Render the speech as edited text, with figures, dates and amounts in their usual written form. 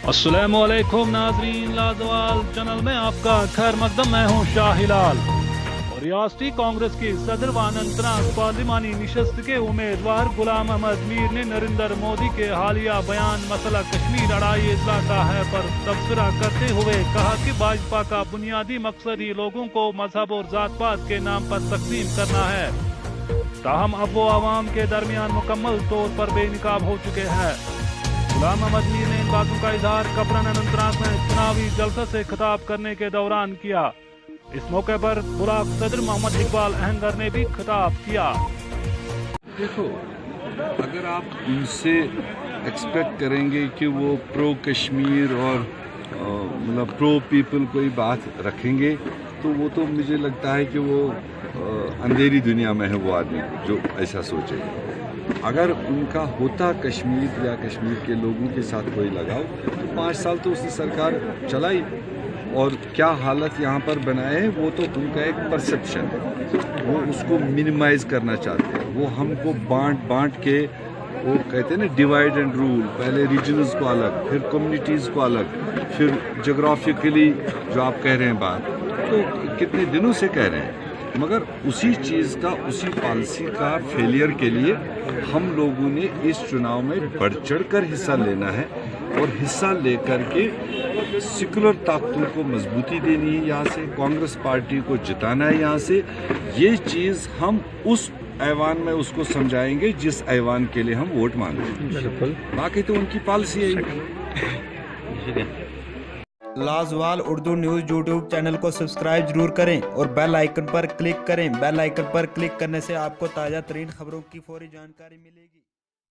अस्सलामुअलैकुम नाजरीन, लाजवाल चैनल में आपका खैर मकदम। मैं हूँ शाह हिलाल और रियासती कांग्रेस के सदर व अनंतनाग पार्लिमानी निशस्त के उम्मीदवार गुलाम अहमद मीर ने नरेंद्र मोदी के हालिया बयान मसला कश्मीर अड़ाई अजला का है पर तबसरा करते हुए कहा कि भाजपा का बुनियादी मकसद ही लोगों को मजहब और जात पात के नाम पर तकसीम करना है। ताहम अब वो आवाम के दरमियान मुकम्मल तौर पर बेनिकाब हो चुके हैं। गुलाम अहमद मीर ने इन बातों का इजहार कपरन अनंतनाग में चुनावी जलसा से खिताब करने के दौरान किया। इस मौके पर बुलाक सदर मोहम्मद इकबाल अहंगर ने भी खिताब किया। देखो, अगर आप उनसे एक्सपेक्ट करेंगे कि वो प्रो कश्मीर और मतलब प्रो पीपल कोई बात रखेंगे तो वो तो मुझे लगता है कि वो अंधेरी दुनिया में है वो आदमी जो ऐसा सोचे। अगर उनका होता कश्मीर या कश्मीर के लोगों के साथ कोई लगाव तो 5 साल तो उसने सरकार चलाई और क्या हालत यहाँ पर बनाए हैं वो तो उनका एक परसेप्शन है। वो उसको मिनिमाइज करना चाहते हैं। वो हमको बांट के वो कहते हैं ना डिवाइड एंड रूल, पहले रीजनल्स को अलग, फिर कम्युनिटीज़ को अलग, फिर जोग्राफिकली जो आप कह रहे हैं बात, तो कितने दिनों से कह रहे हैं। मगर उसी चीज़ का, उसी पॉलिसी का फेलियर के लिए हम लोगों ने इस चुनाव में बढ़ चढ़ कर हिस्सा लेना है और हिस्सा लेकर के सेकुलर ताकतों को मजबूती देनी है। यहाँ से कांग्रेस पार्टी को जिताना है। यहाँ से ये चीज़ हम उस ऐवान में उसको समझाएंगे जिस ऐवान के लिए हम वोट मांगते हैं। बाकी तो उनकी पॉलिसी है। लाजवाल उर्दू न्यूज़ यूट्यूब चैनल को सब्सक्राइब जरूर करें और बेल आइकन पर क्लिक करें। बेल आइकन पर क्लिक करने से आपको ताज़ा तरीन खबरों की फौरी जानकारी मिलेगी।